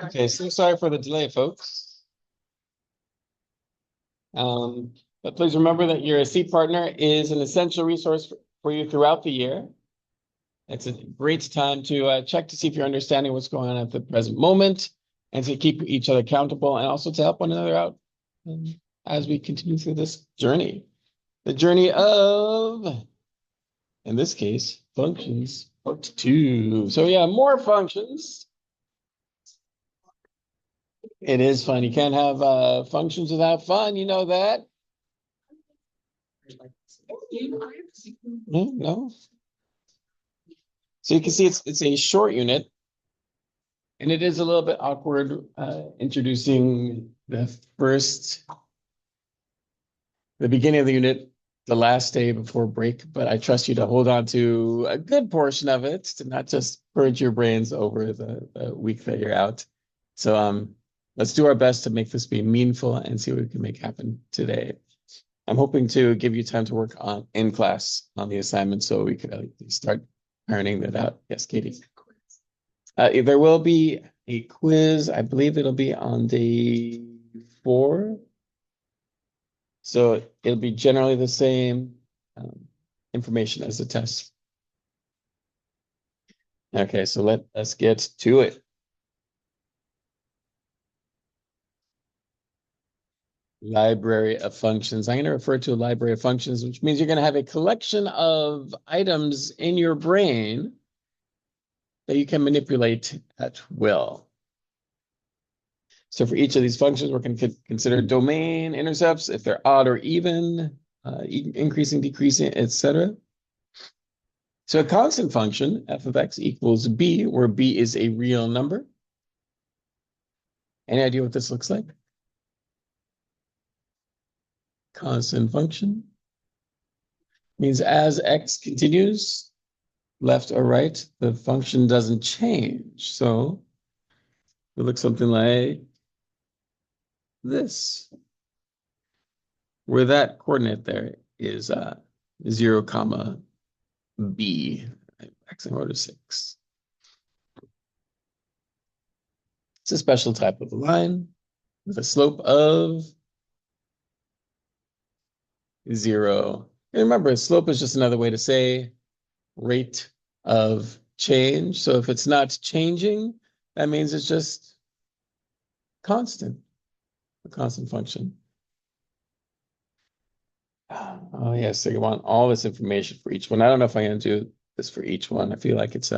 Okay, so sorry for the delay, folks. But please remember that your SEEP partner is an essential resource for you throughout the year. It's a great time to check to see if you're understanding what's going on at the present moment and to keep each other accountable and also to help one another out as we continue through this journey. The journey of, in this case, functions, part 2. So yeah, more functions. It is fun. You can't have functions without fun. You know that? No. So you can see it's a short unit, and it is a little bit awkward introducing the beginning of the unit, the last day before break. But I trust you to hold on to a good portion of it to not just purge your brains over the week that you're out. So let's do our best to make this be meaningful and see what we can make happen today. I'm hoping to give you time to work on in class on the assignment so we could start ironing that out. Yes, Katie. There will be a quiz. I believe it'll be on day 4. So it'll be generally the same information as the test. Okay, so let us get to it. Library of functions. I'm going to refer to a library of functions, which means you're going to have a collection of items in your brain that you can manipulate at will. So for each of these functions, we're going to consider domain intercepts, if they're odd or even, increasing, decreasing, etc. So a constant function, f of x equals b, where b is a real number. Any idea what this looks like? Constant function means as x continues, left or right, the function doesn't change. So it looks something like this, where that coordinate there is 0, comma b, x in order 6. It's a special type of line with a slope of 0. And remember, slope is just another way to say rate of change. So if it's not changing, that means it's just constant, a constant function. Oh, yes, so you want all this information for each one. I don't know if I'm going to do this for each one. I feel like it's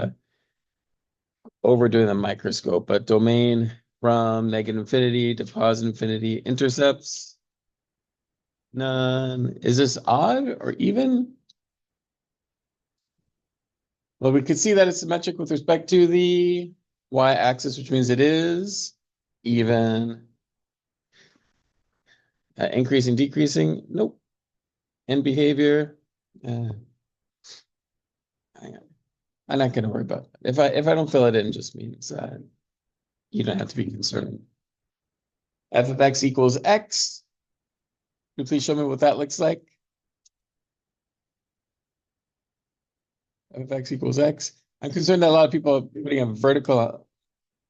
overdoing the microscope, but domain from negative infinity to positive infinity, intercepts, none. Is this odd or even? Well, we could see that it's symmetric with respect to the y-axis, which means it is even. Increasing, decreasing, nope. And behavior, hang on. I'm not going to worry about it. If I don't fill it in, just means you don't have to be concerned. F of x equals x. Can you please show me what that looks like? F of x equals x. I'm concerned that a lot of people are putting a vertical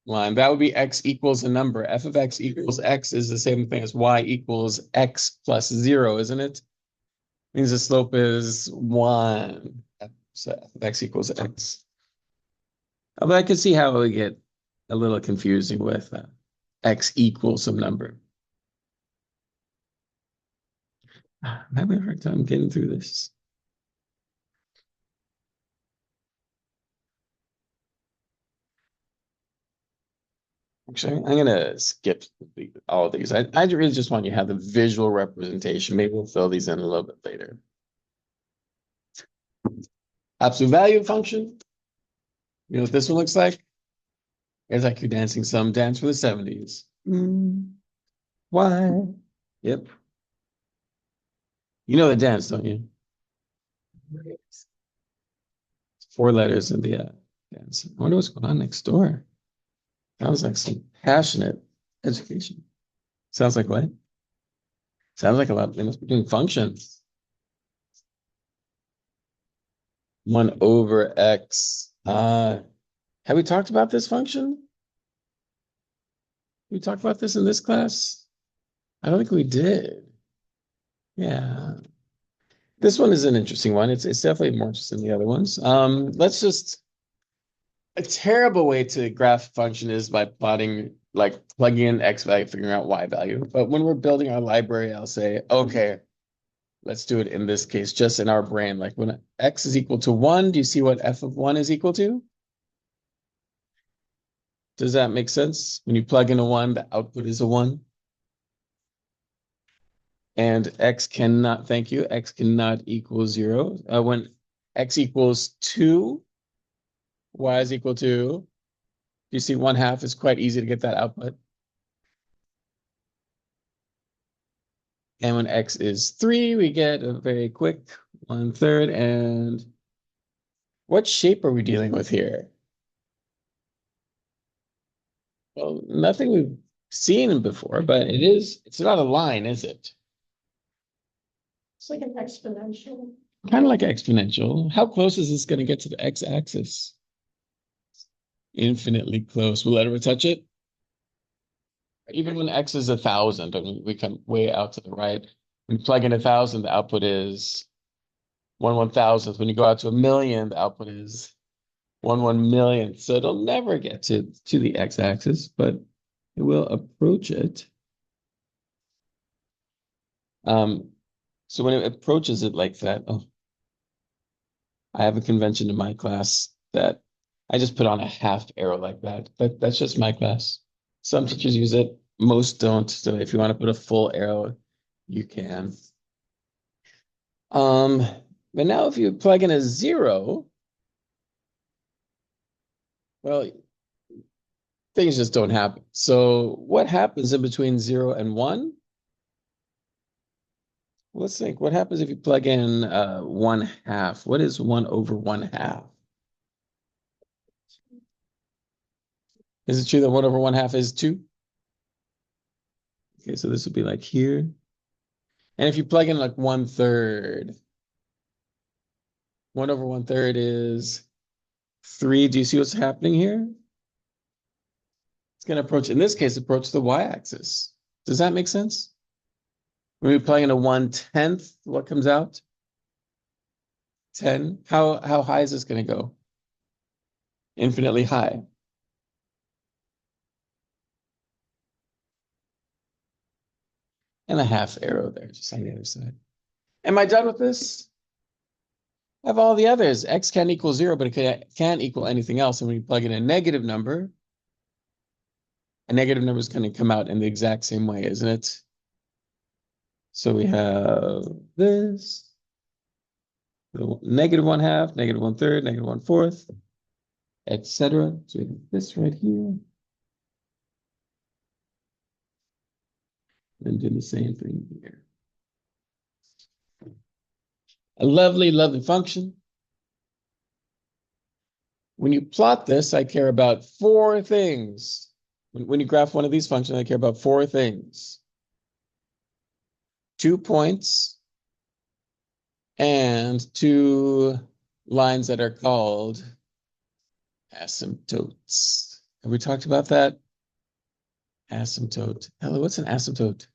line. That would be x equals a number. F of x equals x is the same thing as y equals x plus 0, isn't it? Means the slope is 1. So f of x equals x. But I can see how it would get a little confusing with x equals some number. I'm having a hard time getting through this. Actually, I'm going to skip all of these. I really just want you to have the visual representation. Maybe we'll fill these in a little bit later. Absolute value function. You know what this one looks like? It's like you're dancing some dance for the 70s. Why? Yep. You know the dance, don't you? 4 letters in the dance. I wonder what's going on next door. Sounds like some passionate education. Sounds like what? Sounds like a lot. They must be doing functions. 1 over x. Have we talked about this function? We talked about this in this class? I don't think we did. Yeah. This one is an interesting one. It's definitely more interesting than the other ones. Let's just a terrible way to graph a function is by plotting, like plugging in x value, figuring out y value. But when we're building our library, I'll say, okay, let's do it in this case, just in our brain. Like when x is equal to 1, do you see what f of 1 is equal to? Does that make sense? When you plug in a 1, the output is a 1. And x cannot, thank you, x cannot equal 0. When x equals 2, y is equal to, you see 1/2 is quite easy to get that output. And when x is 3, we get a very quick 1/3. And what shape are we dealing with here? Well, nothing we've seen before, but it's not a line, is it? It's like an exponential. Kind of like exponential. How close is this going to get to the x-axis? Infinitely close. Will it ever touch it? Even when x is 1,000, we come way out to the right. When you plug in 1,000, the output is 1/1000th. When you go out to 1,000,000, the output is 1/1,000,000th. So it'll never get to the x-axis, but it will approach it. So when it approaches it like that, I have a convention in my class that I just put on a half arrow like that. But that's just my class. Some teachers use it, most don't. So if you want to put a full arrow, you can. But now if you plug in a 0, well, things just don't happen. So what happens in between 0 and 1? Let's think. What happens if you plug in 1/2? What is 1/1/2? Is it true that 1/1/2 is 2? Okay, so this would be like here. And if you plug in like 1/3, 1/1/3 is 3. Do you see what's happening here? It's going to approach, in this case, approach the y-axis. Does that make sense? When we plug in a 1/10, what comes out? 10. How high is this going to go? Infinitely high. And a half arrow there, just on the other side. Am I done with this? I have all the others. X can equal 0, but it can't equal anything else. And when you plug in a negative number is going to come out in the exact same way, isn't it? So we have this, the negative 1/2, negative 1/3, negative 1/4, etc. So we have this right here. And do the same thing here. A lovely, lovely function. When you plot this, I care about 4 things. When you graph one of these functions, I care about 4 things. 2 points and 2 lines that are called asymptotes. Have we talked about that? Asymptote. Hello, what's an asymptote?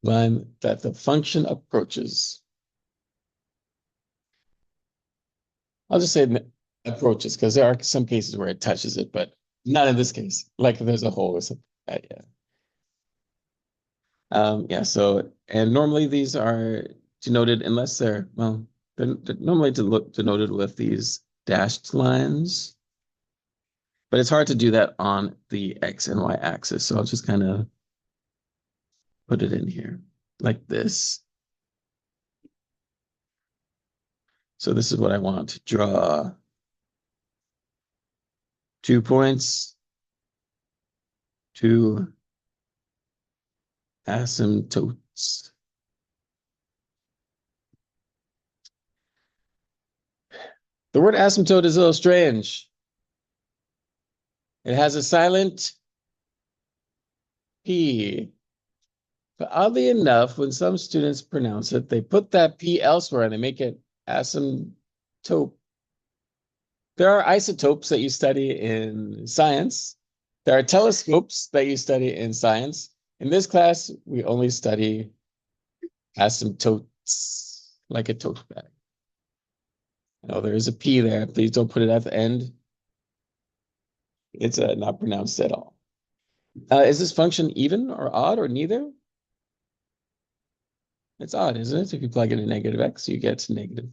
Line that the function approaches. I'll just say approaches because there are some cases where it touches it, but not in this case. Like there's a hole or something. Yeah. Yeah. So, and normally these are denoted unless they're normally denoted with these dashed lines, but it's hard to do that on the X and Y axis. So I'll just kind of put it in here like this. So this is what I want to draw. 2 points, 2 asymptotes. The word asymptote is a little strange. It has a silent P. But oddly enough, when some students pronounce it, they put that P elsewhere and they make it asymptote. There are isotopes that you study in science. There are telescopes that you study in science. In this class, we only study asymptotes, like a tote bag. Oh, there is a P there. Please don't put it at the end. It's not pronounced at all. Is this function even or odd or neither? It's odd, isn't it? If you plug in a negative x, you get negative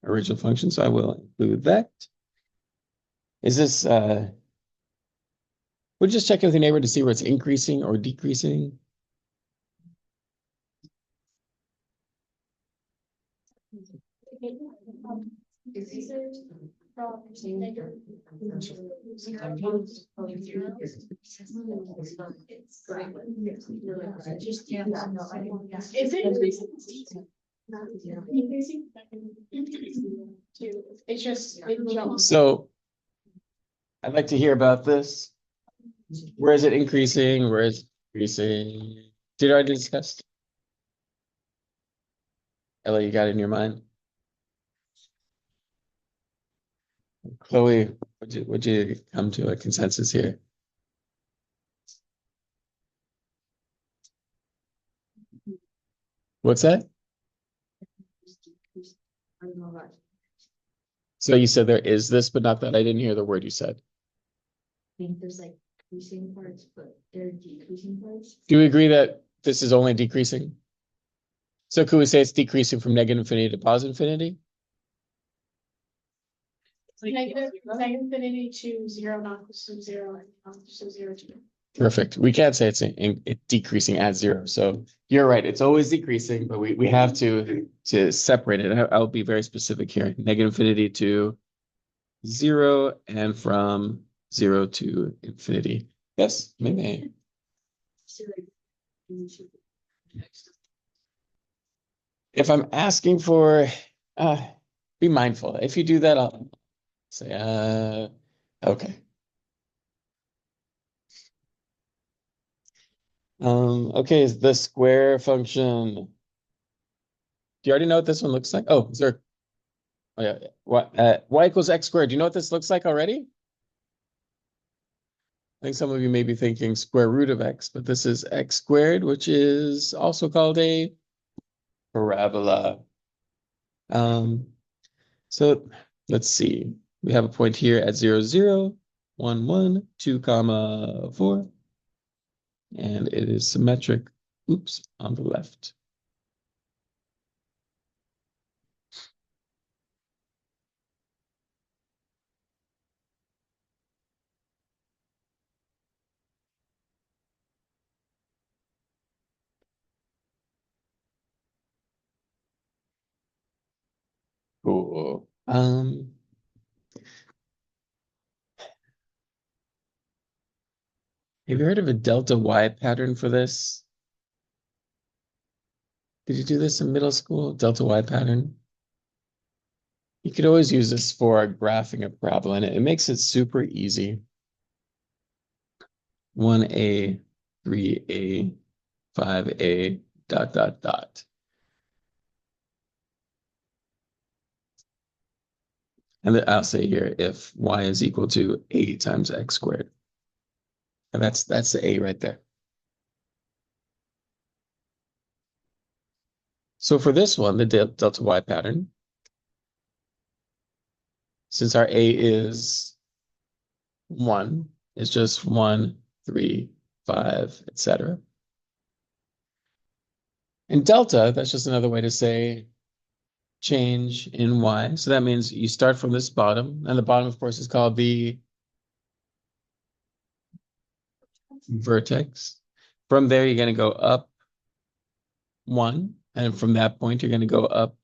original function. So I will include that. Is this, we'll just check with your neighbor to see where it's increasing or decreasing. It's just, it jumps. So I'd like to hear about this. Where is it increasing? Where is it decreasing? Did I discuss? Ella, you got it in your mind? Chloe, would you come to a consensus here? What's that? So you said there is this, but not that. I didn't hear the word you said. I think there's like increasing parts, but there are decreasing parts. Do we agree that this is only decreasing? So could we say it's decreasing from negative infinity to positive infinity? Negative infinity to zero, not equals to zero, and not equals to zero to. Perfect. We can't say it's decreasing at zero. So you're right. It's always decreasing, but we have to separate it. I'll be very specific here. Negative infinity to zero and from zero to infinity. Yes, maybe. If I'm asking for, be mindful. If you do that, I'll say, okay. Okay, is the square function. Do you already know what this one looks like? Oh, is there? Oh yeah, y equals x squared. Do you know what this looks like already? I think some of you may be thinking square root of x, but this is x squared, which is also called a parabola. So let's see. We have a point here at 0, 0, 1, 1, 2, comma 4. And it is symmetric, oops, on the left. Cool. Have you heard of a delta Y pattern for this? Did you do this in middle school? Delta Y pattern? You could always use this for graphing a parabola, and it makes it super easy. 1a, 3a, 5a, dot, dot, dot. And then I'll say here, if y is equal to a times x squared. And that's the a right there. So for this one, the delta y pattern, since our a is 1, it's just 1, 3, 5, etc. And delta, that's just another way to say change in y. So that means you start from this bottom, and the bottom, of course, is called the vertex. From there, you're going to go up 1, and from that point, you're going to go up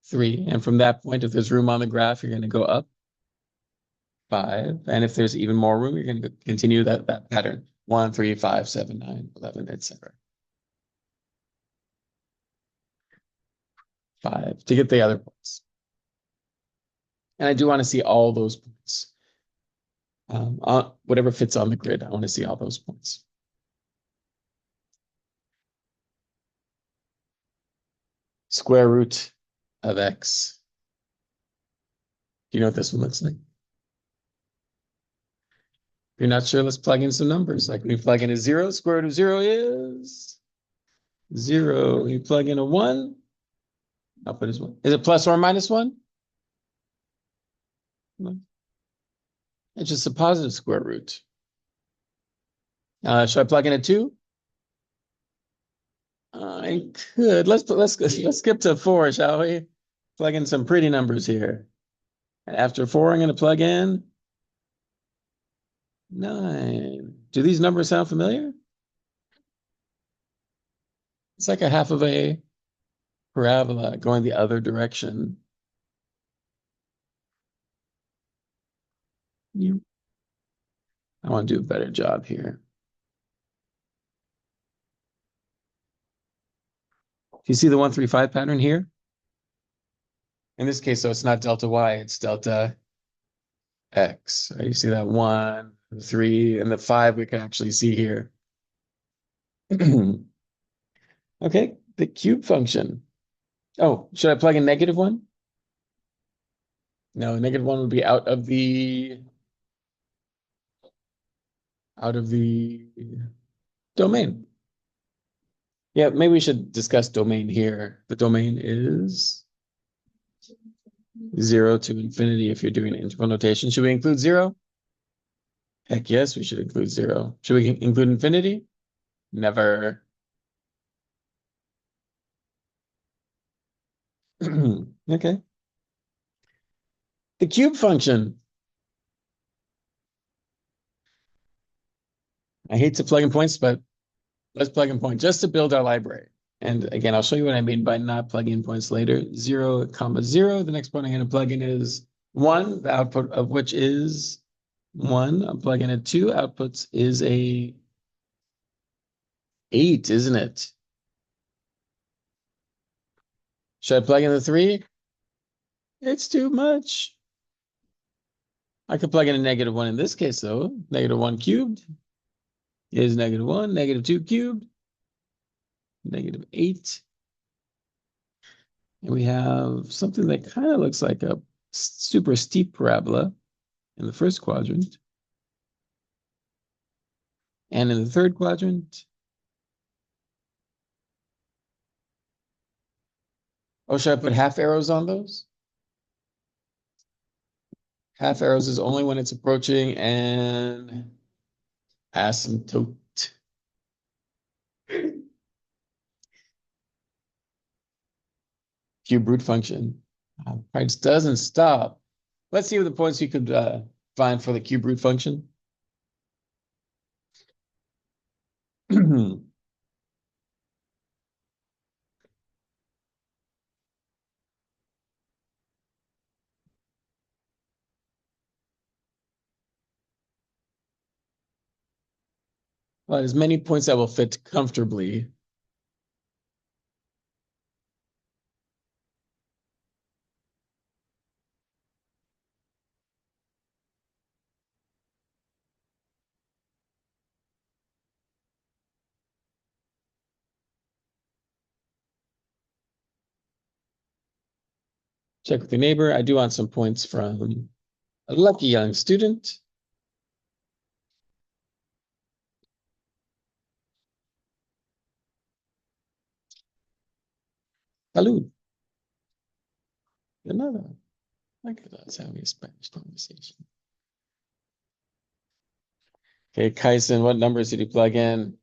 3. And from that point, if there's room on the graph, you're going to go up 5. And if there's even more room, you're going to continue that pattern. 1, 3, 5, 7, 9, 11, etc. 5 to get the other points. And I do want to see all those points. Whatever fits on the grid, I want to see all those points. Square root of X. Do you know what this one looks like? If you're not sure, let's plug in some numbers. Like when you plug in a 0, square root of 0 is 0. When you plug in a 1, output is 1. Is it plus or minus 1? No. It's just a positive square root. Should I plug in a 2? I could. Let's skip to 4, shall we? Plug in some pretty numbers here. And after 4, I'm going to plug in 9. Do these numbers sound familiar? It's like a half of a parabola going the other direction. I want to do a better job here. Do you see the 1, 3, 5 pattern here? In this case, though, it's not delta y, it's delta x. Right? You see that 1, 3, and the 5 we can actually see here. Okay, the cube function. Oh, should I plug in -1? No, -1 would be out of the domain. Yeah, maybe we should discuss domain here. The domain is 0 to infinity if you're doing integral notation. Should we include 0? Heck yes, we should include 0. Should we include infinity? Never. Okay. The cube function. I hate to plug in points, but let's plug in points just to build our library. And again, I'll show you what I mean by not plugging in points later. 0, 0. The next point I'm going to plug in is 1, the output of which is 1. I'm plugging in 2. Outputs is a 8, isn't it? Should I plug in the 3? It's too much. I could plug in a -1 in this case, though. -1 cubed is -1, -2 cubed, -8. And we have something that kind of looks like a super steep parabola in the first quadrant. And in the third quadrant. Oh, should I put half arrows on those? Half arrows is only when it's approaching an asymptote. Cube root function. Price doesn't stop. Let's see what the points you could find for the cube root function. Well, as many points that will fit comfortably. Check with your neighbor. I do want some points from a lucky young student. Salud. Another. Look at us having a Spanish conversation. Okay, Kyson, what numbers did you plug in?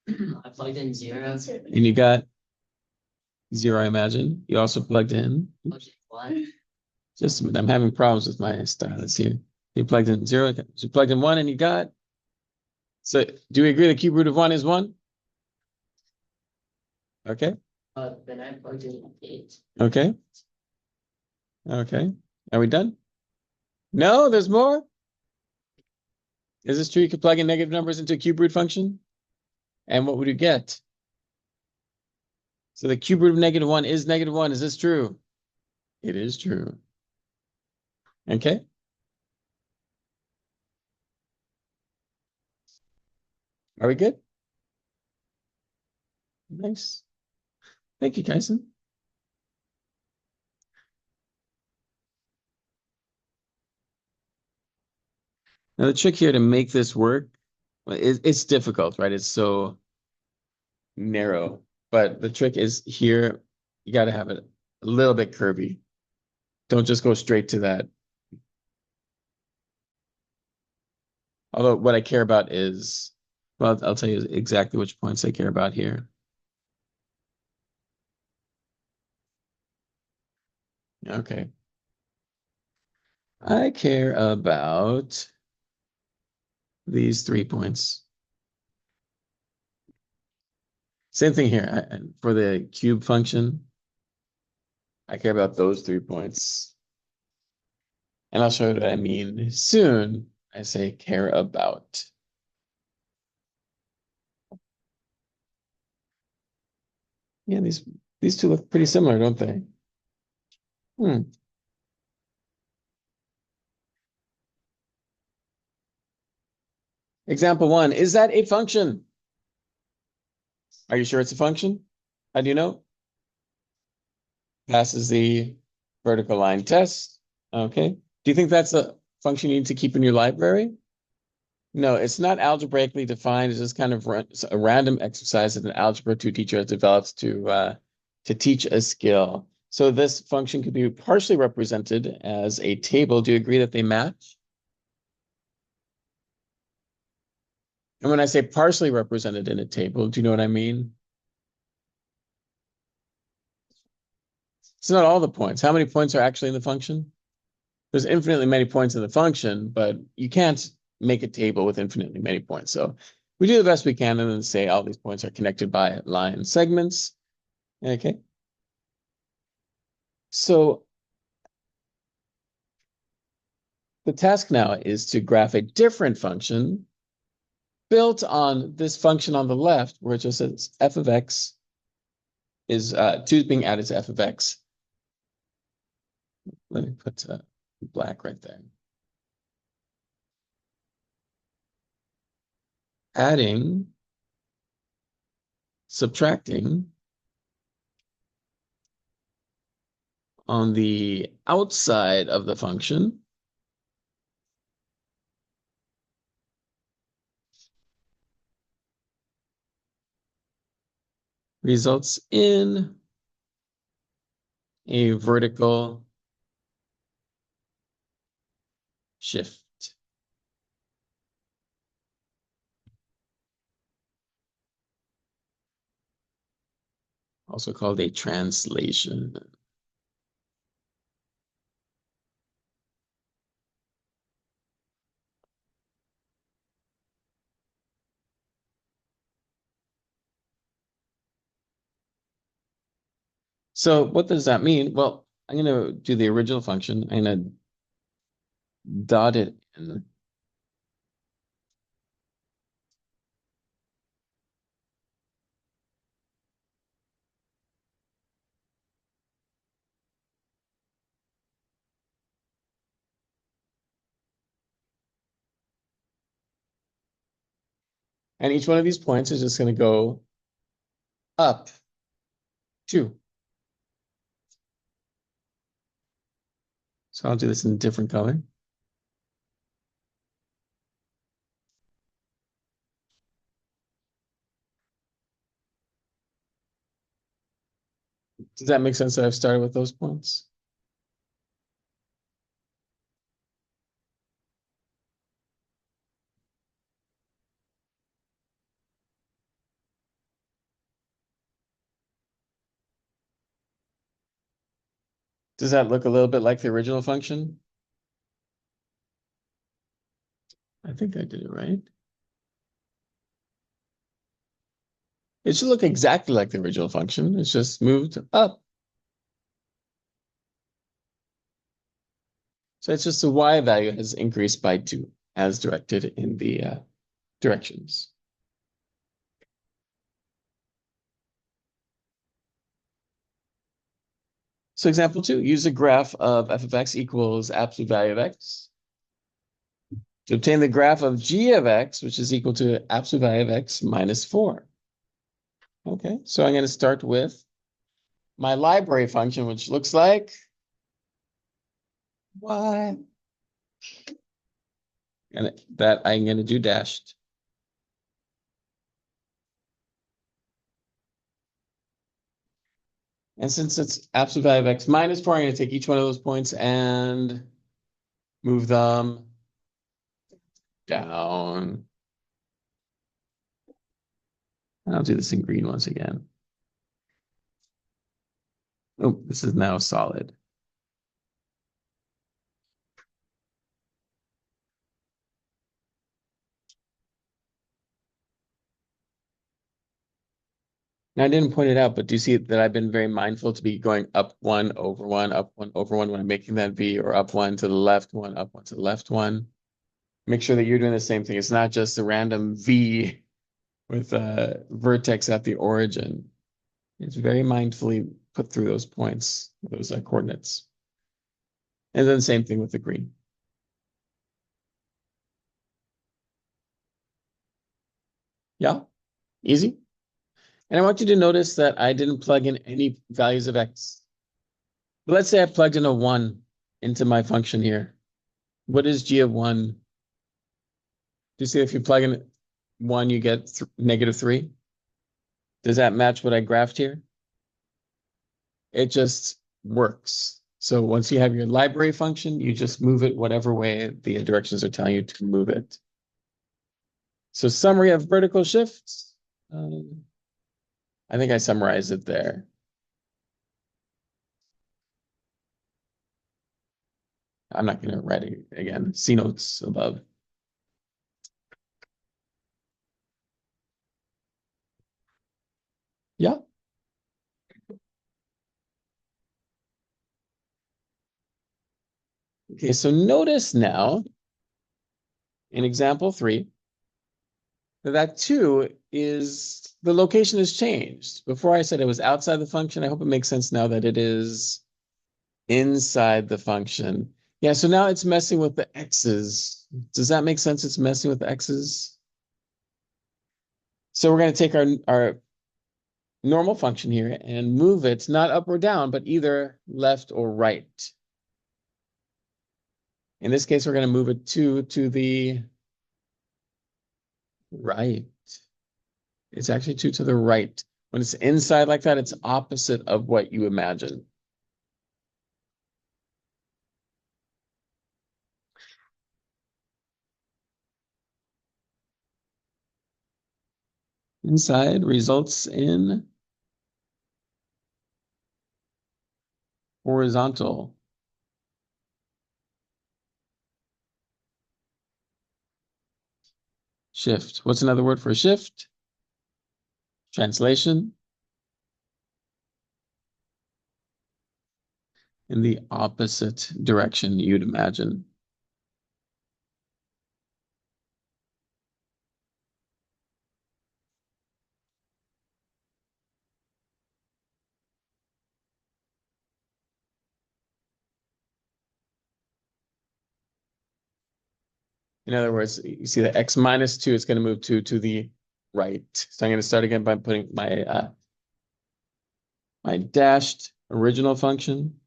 I plugged in 0. And you got 0, I imagine. You also plugged in. One. Just a minute, I'm having problems with my stylus here. You plugged in 0, so you plugged in 1 and you got. So do we agree the cube root of 1 is 1? Okay. Then I plugged in 8. Okay. Okay. Are we done? No, there's more. Is this true? You could plug in negative numbers into a cube root function? And what would you get? So the cube root of -1 is -1. Is this true? It is true. Okay. Are we good? Nice. Thank you, Kyson. Now the trick here to make this work, well, it's difficult, right? It's so narrow, but the trick is here, you got to have it a little bit curvy. Don't just go straight to that. Although what I care about is, well, I'll tell you exactly which points I care about here. Okay. I care about these 3 points. Same thing here. For the cube function, I care about those 3 points. And I'll show you what I mean soon. I say care about. Yeah, these two look pretty similar, don't they? Example 1, is that a function? Are you sure it's a function? How do you know? Passes the vertical line test. Okay. Do you think that's a function you need to keep in your library? No, it's not algebraically defined. It's just kind of a random exercise that an Algebra 2 teacher has developed to teach a skill. So this function could be partially represented as a table. Do you agree that they match? And when I say partially represented in a table, do you know what I mean? It's not all the points. How many points are actually in the function? There's infinitely many points in the function, but you can't make a table with infinitely many points. So we do the best we can and then say all these points are connected by line segments. Okay. So the task now is to graph a different function built on this function on the left, where it just says f of x is 2 is being added to f of x. Let me put black right there. Adding, subtracting on the outside of the function results in a vertical shift. Also called a translation. So what does that mean? Well, I'm going to do the original function. I'm going to dot it in. And each one of these points is just going to go up 2. So I'll do this in a different color. Does that make sense that I've started with those points? Does that look a little bit like the original function? I think I did it right. It should look exactly like the original function. It's just moved up. So it's just the y value has increased by 2 as directed in the directions. So example 2, use a graph of f of x equals absolute value of x to obtain the graph of g of x, which is equal to absolute value of x minus 4. Okay, so I'm going to start with my library function, which looks like y. And that I'm gonna do dashed. And since it's absolute value of x minus 4, I'm gonna take each one of those points and move them down. And I'll do this in green once again. Oh, this is now solid. Now, I didn't point it out, but do you see that I've been very mindful to be going up one, over one, up one, over one when I'm making that V, or up one to the left one, up one to the left one. Make sure that you're doing the same thing. It's not just a random V with a vertex at the origin. It's very mindfully put through those points, those coordinates. And then same thing with the green. Yeah, easy. And I want you to notice that I didn't plug in any values of x. But let's say I plugged in a 1 into my function here. What is g of 1? Do you see if you plug in 1, you get -3? Does that match what I graphed here? It just works. So once you have your library function, you just move it whatever way the directions are telling you to move it. So summary of vertical shifts. I think I summarized it there. I'm not going to write it again. See notes above. Yeah. Okay, so notice now in example 3 that 2 is the location has changed. Before I said it was outside the function. I hope it makes sense now that it is inside the function. Yeah, so now it's messing with the x's. Does that make sense? It's messing with the x's. So we're going to take our normal function here and move it not up or down, but either left or right. In this case, we're going to move it 2 to the right. It's actually 2 to the right. When it's inside like that, it's opposite of what you imagine. Inside results in horizontal. Shift. What's another word for shift? Translation. In the opposite direction you'd imagine. In other words, you see that x minus 2 is going to move 2 to the right. So I'm going to start again by putting my my dashed original function.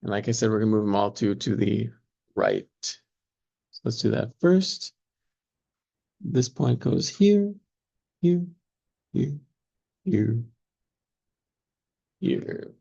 And like I said, we're going to move them all to the right. So let's do that first. This point goes here, here, here, here, here.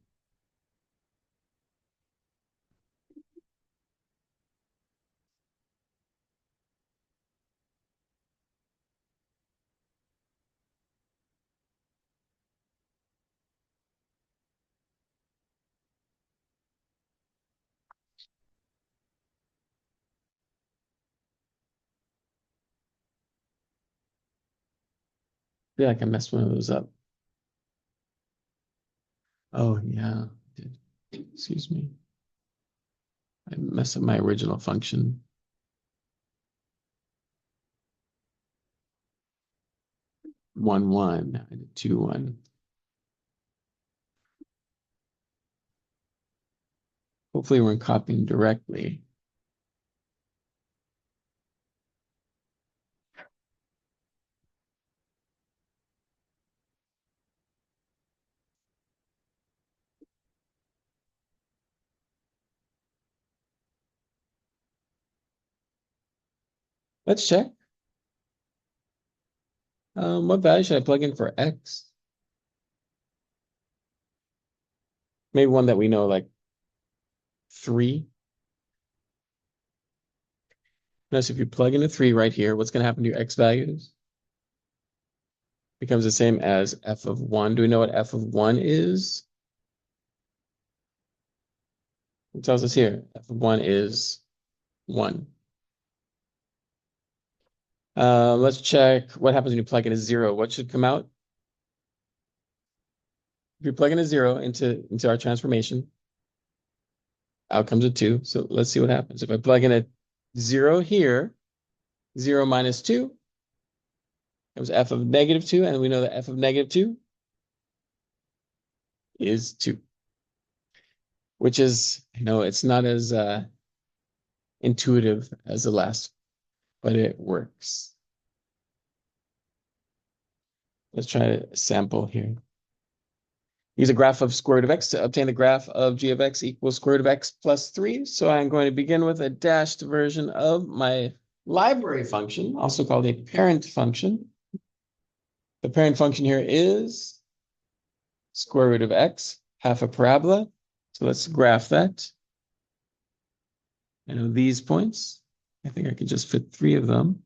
I feel like I messed one of those up. Oh, yeah. Excuse me. I messed up my original function. One, one, I did 2, 1. Hopefully we're copying directly. Let's check. What value should I plug in for X? Maybe one that we know, like 3. Notice if you plug in a 3 right here, what's going to happen to your X values? Becomes the same as f of 1. Do we know what f of 1 is? It tells us here, f of 1 is 1. Let's check what happens when you plug in a 0. What should come out? If you plug in a 0 into our transformation, out comes a 2. So let's see what happens. If I plug in a 0 here, 0 minus 2, it was f of -2, and we know that f of -2 is 2. Which is, I know it's not as intuitive as the last, but it works. Let's try to sample here. Use a graph of square root of x to obtain the graph of g of x equals square root of x plus 3. So I'm going to begin with a dashed version of my library function, also called a parent function. The parent function here is square root of x, half a parabola. So let's graph that. I know these points. I think I could just fit 3 of them.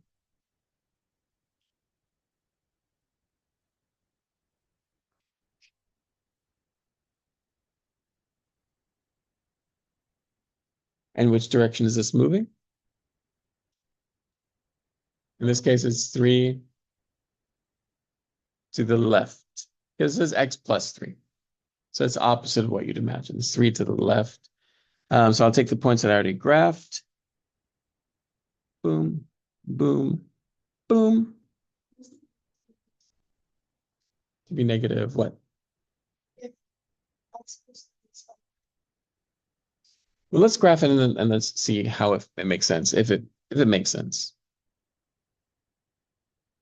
And which direction is this moving? In this case, it's 3 to the left. Because it says x plus 3. So it's opposite of what you'd imagine. It's 3 to the left. So I'll take the points that I already graphed. Boom, boom, boom. To be negative, what? Well, let's graph it and let's see how it makes sense, if it makes sense.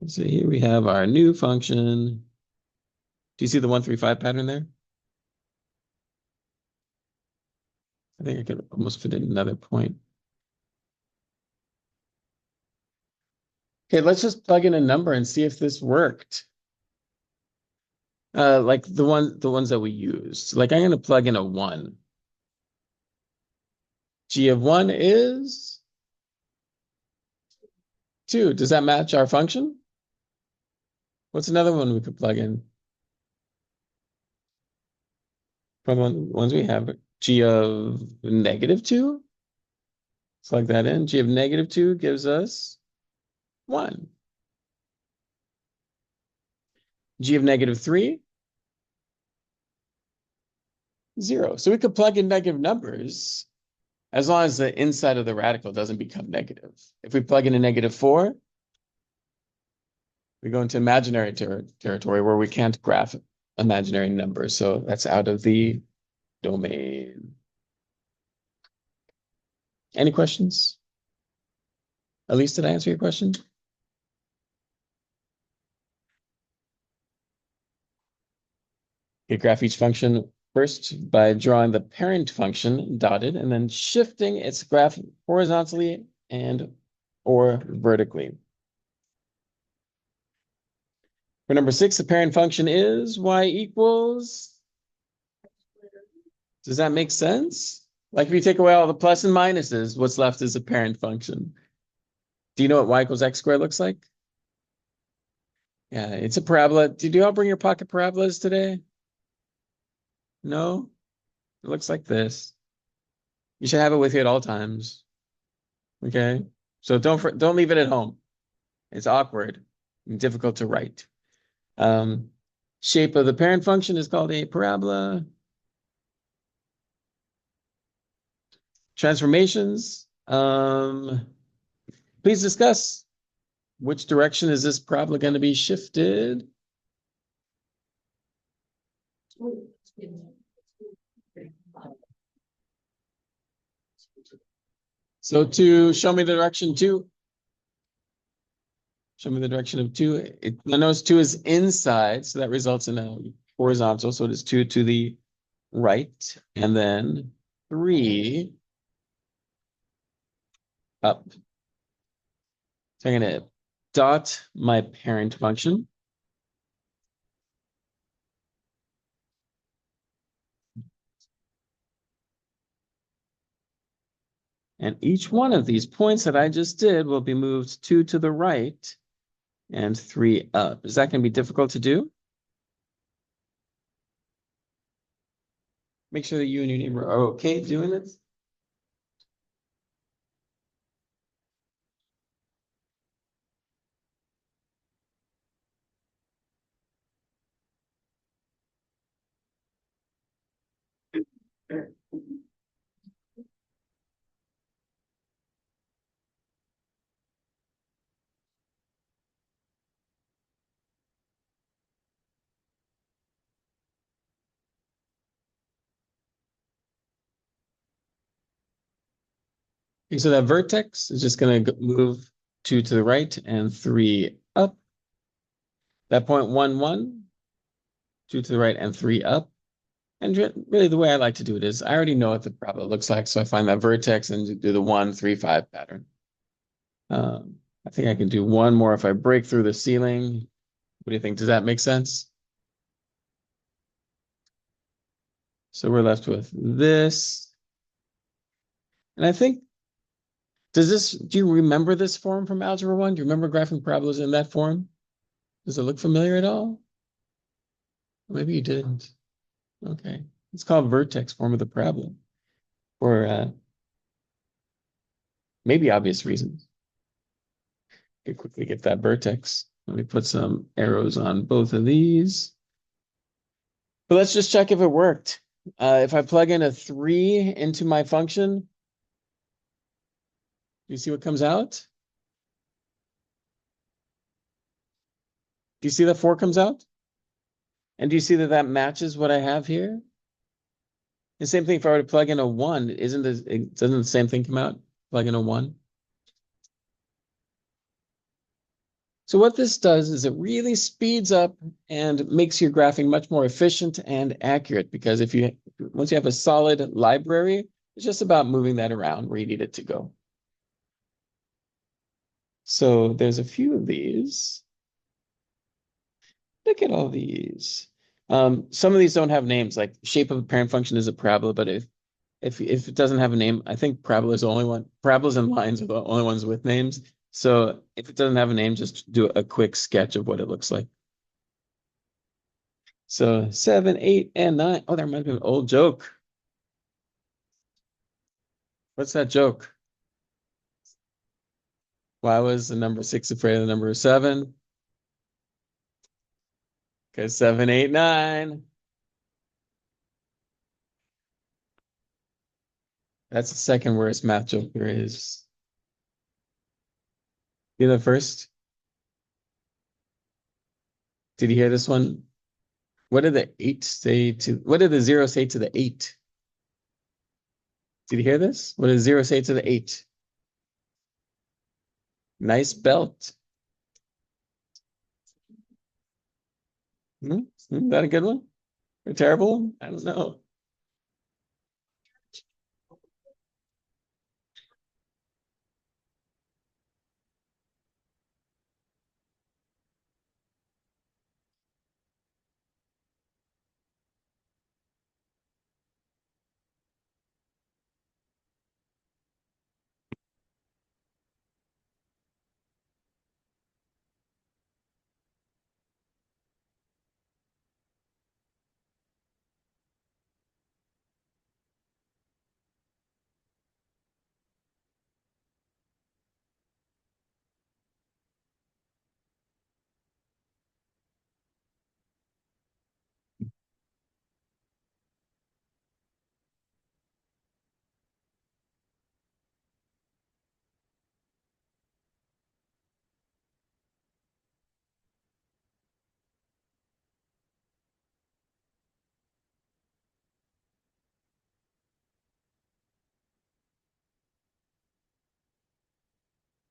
So here we have our new function. Do you see the 1, 3, 5 pattern there? I think I could almost fit in another point. Okay, let's just plug in a number and see if this worked. Like the ones that we used. Like I'm going to plug in a 1. G of 1 is 2. Does that match our function? What's another one we could plug in? From the ones we have, G of -2. Plug that in. G of -2 gives us 1. G of -3, 0. So we could plug in negative numbers as long as the inside of the radical doesn't become negative. If we plug in a -4, we go into imaginary territory where we can't graph imaginary numbers. So that's out of the domain. Any questions? Elise, did I answer your question? You graph each function first by drawing the parent function dotted and then shifting its graph horizontally and or vertically. For number 6, the parent function is y equals. Does that make sense? Like if you take away all the plus and minuses, what's left is a parent function. Do you know what y equals x squared looks like? Yeah, it's a parabola. Did you all bring your pocket parabolas today? No? It looks like this. You should have it with you at all times. Okay? So don't leave it at home. It's awkward and difficult to write. Shape of the parent function is called a parabola. Transformations. Please discuss which direction is this parabola going to be shifted? So to show me the direction two. Show me the direction of two. I notice two is inside, so that results in a horizontal. So it is two to the right, and then three up. So I'm gonna dot my parent function. And each one of these points that I just did will be moved two to the right and three up. Is that going to be difficult to do? Make sure that you and your neighbor are okay doing this. Okay, so that vertex is just going to move two to the right and three up. That point 1, 1, two to the right and three up. And really the way I like to do it is I already know what the problem looks like. So I find that vertex and do the 1, 3, 5 pattern. I think I can do one more if I break through the ceiling. What do you think? Does that make sense? So we're left with this. And I think, do you remember this form from Algebra 1? Do you remember graphing parabolas in that form? Does it look familiar at all? Maybe you didn't. Okay. It's called vertex form of the parabola for maybe obvious reasons. I could quickly get that vertex. Let me put some arrows on both of these. But let's just check if it worked. If I plug in a 3 into my function, you see what comes out? Do you see that 4 comes out? And do you see that that matches what I have here? The same thing if I were to plug in a 1, doesn't the same thing come out? Plug in a 1. So what this does is it really speeds up and makes your graphing much more efficient and accurate, because once you have a solid library, it's just about moving that around where you need it to go. So there's a few of these. Look at all these. Some of these don't have names, like shape of a parent function is a parabola, but if it doesn't have a name, I think parabola is the only one. Parabolas and lines are the only ones with names. So if it doesn't have a name, just do a quick sketch of what it looks like. So 7, 8, and 9. Oh, that reminds me of an old joke. What's that joke? Why was the number 6 afraid of the number 7? Because 7, 8, 9. That's the second worst math joke there is. You the first? Did you hear this one? What did the 0 say to the 8? Did you hear this? What did 0 say to the 8? Nice belt. Is that a good one? Or terrible? I don't know.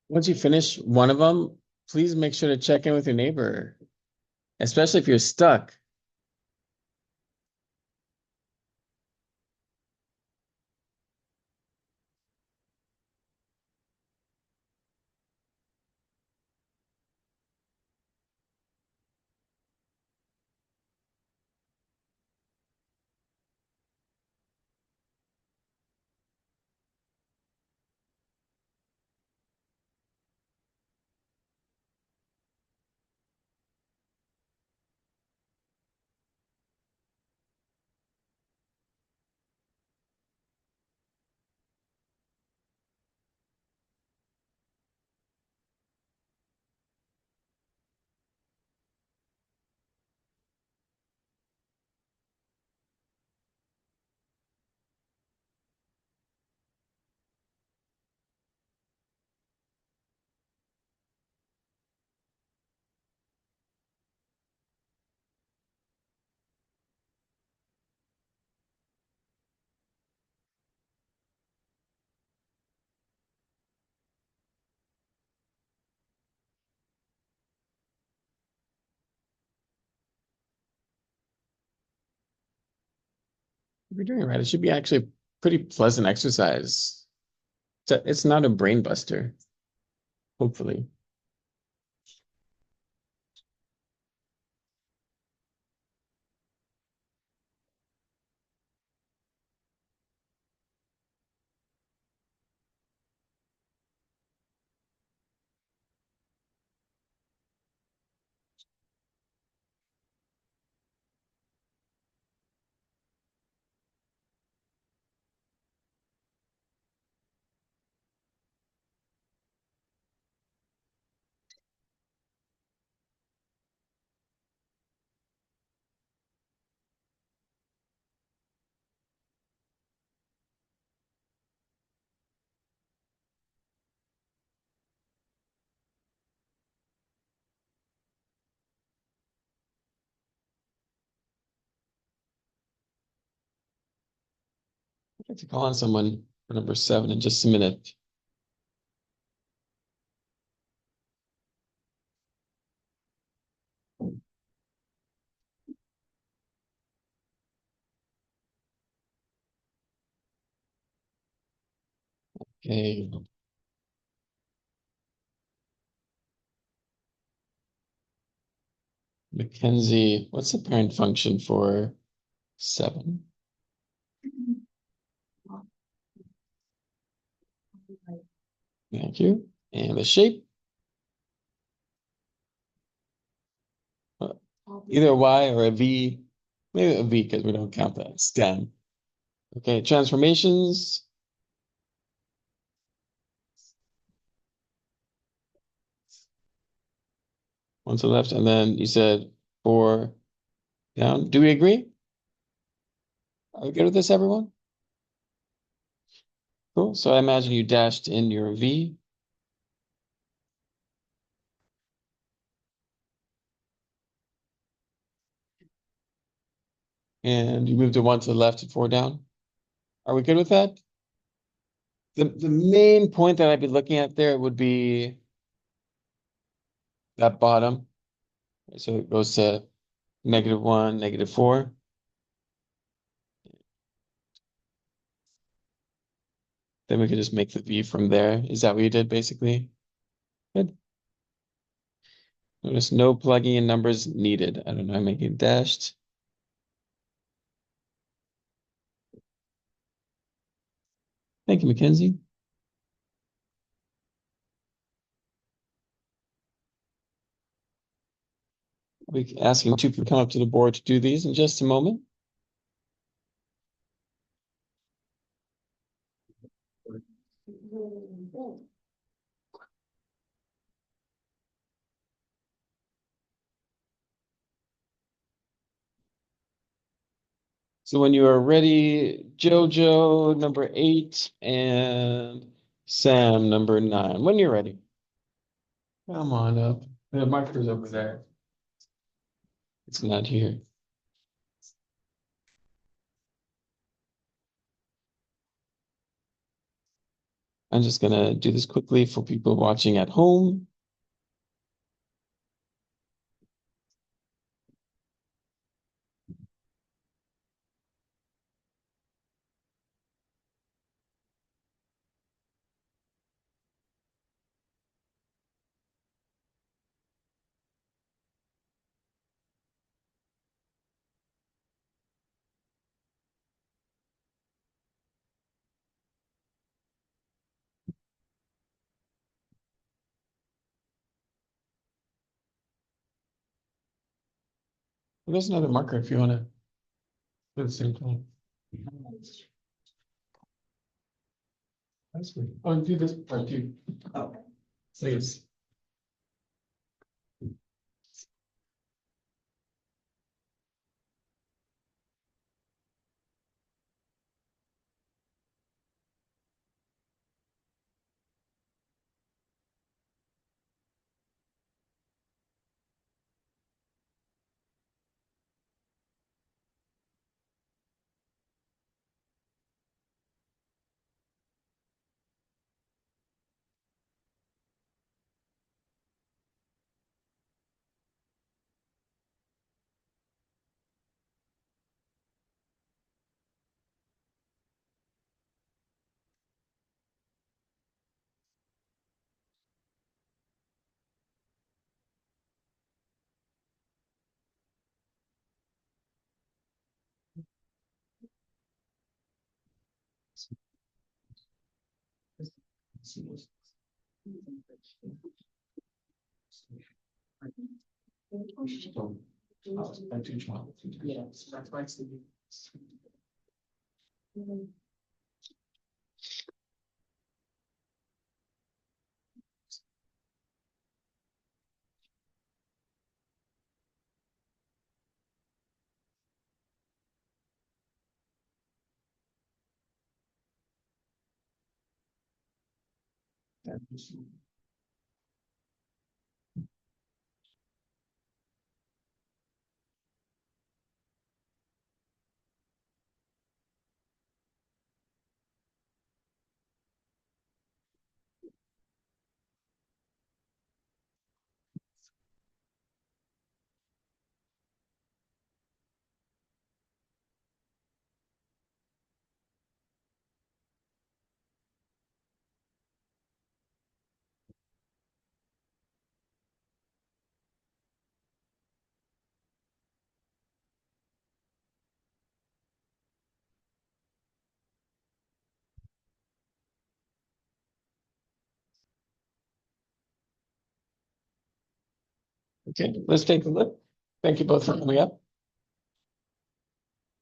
Once you finish one of them, please make sure to check in with your neighbor, especially if you're stuck. If you're doing it right, it should be actually a pretty pleasant exercise. It's not a brain buster, hopefully. I'd like to call on someone for number 7 in just a minute. Okay. Mackenzie, what's the parent function for 7? Thank you. And the shape, either a Y or a V, maybe a V because we don't count that stem. Okay, transformations. One to the left, and then you said 4 down. Do we agree? Are we good with this, everyone? Cool. So I imagine you dashed in your V. And you moved a 1 to the left and 4 down. Are we good with that? The main point that I'd be looking at there would be that bottom. So it goes to -1, -4. Then we could just make the V from there. Is that what you did basically? Good. Notice no plugging in numbers needed. I don't know, I'm making dashed. Thank you, Mackenzie. I'll be asking two to come up to the board to do these in just a moment. So when you are ready, Jojo, number 8, and Sam, number 9. When you're ready. Come on up. The marker's over there. It's not here. I'm just gonna do this quickly for people watching at home. There's another marker if you wanna do the same thing. That's weird. Oh, do this part too. Oh. Please. Yeah, that's why it's. Okay, let's take a look. Thank you both for coming up.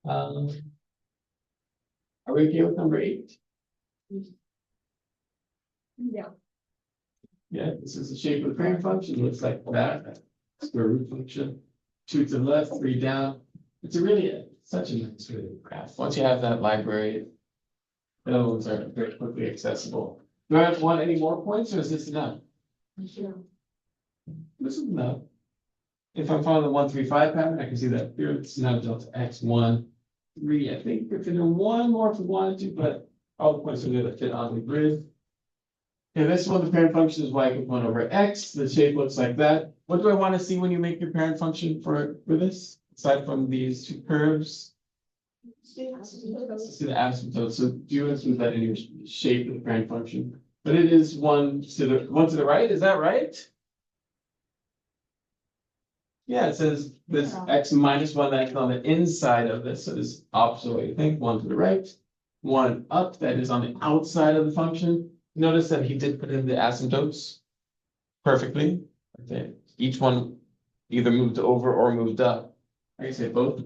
Are we okay with number 8? Yeah. Yeah, this is the shape of the parent function, looks like that, square root function. 2 to the left, 3 down. It's a really such a nice really graph. Once you have that library, those are very quickly accessible. Do I want any more points or is this enough? This is enough. If I'm following the 1, 3, 5 pattern, I can see that here it's now delta x 1, 3. I think we could do one more if we wanted to, but all the points are going to fit on the grid. Okay, this one, the parent function is y equals 1 over x. The shape looks like that. What do I want to see when you make your parent function for this? Aside from these two curves, see the asymptote. So do you include that in your shape of the parent function? But it is one to the right. Is that right? Yeah, it says this x minus 1 that is on the inside of this. So this opposite way to think. 1 to the right, 1 up that is on the outside of the function. Notice that he did put in the asymptotes perfectly. Okay. Each one either moved over or moved up. I can say both.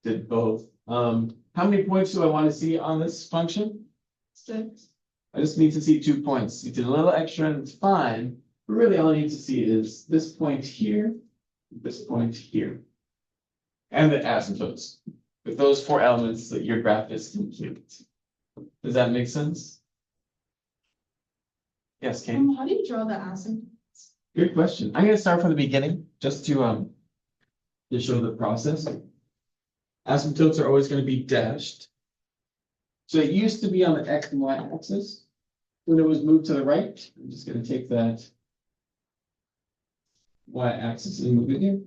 Did both. How many points do I want to see on this function? 6. I just need to see 2 points. You did a little extra and it's fine. But really all I need to see is this point here, this point here. And the asymptotes. With those 4 elements that your graph is complete. Does that make sense? Yes, Kate? How do you draw the asymptotes? Good question. I'm gonna start from the beginning, just to show the process. Asymptotes are always gonna be dashed. So it used to be on the x and y axis. when it was moved to the right, I'm just gonna take that y-axis and move it here.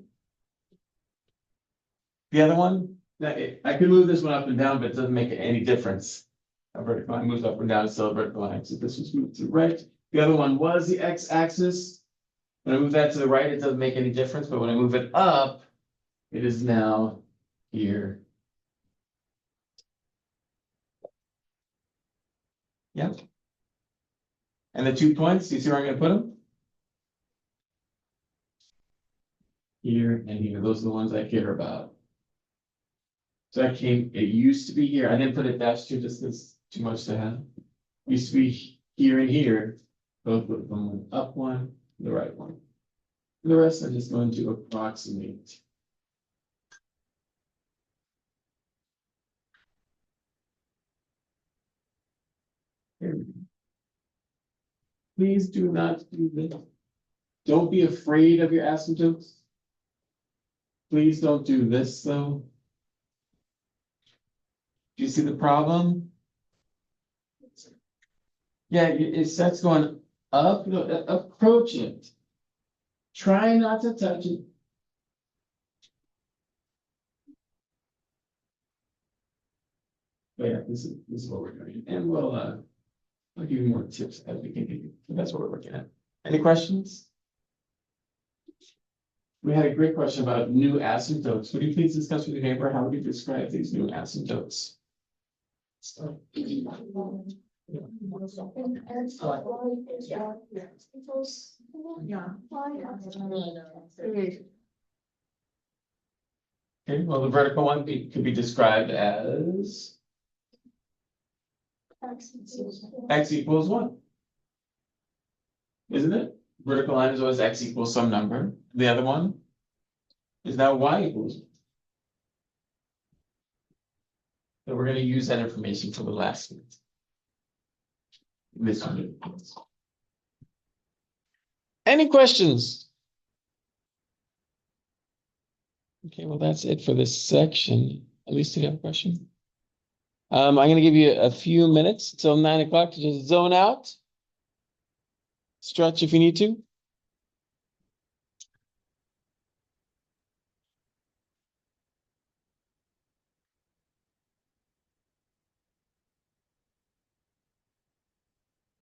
The other one, I could move this one up and down, but it doesn't make any difference. A vertical line moves up and down, it's still a vertical line, so this was moved to the right. The other one was the x-axis. When I move that to the right, it doesn't make any difference, but when I move it up, it is now here. Yep. And the 2 points, do you see where I'm gonna put them? Here and here, those are the ones I care about. So it used to be here, I didn't put it dash two, just because too much to have. Used to be here and here, both with one up one, the right one. The rest I'm just going to approximate. Here we go. Please do not do this. Don't be afraid of your asymptotes. Please don't do this though. Do you see the problem? Yeah, that's going up, no, approach it. Try not to touch it. But yeah, this is what we're doing, and I'll give you more tips as we continue. But that's what we're looking at. Any questions? We had a great question about new asymptotes. Would you please discuss with your neighbor how would you describe these new asymptotes? Okay, well, the vertical one could be described as x equals 1. Isn't it? Vertical line is always x equals some number. The other one is now y equals 1. So we're going to use that information for the last minute. This one. Any questions? Okay, well, that's it for this section. At least you have a question. I'm going to give you a few minutes till 9 o'clock to just zone out. Stretch if you need to.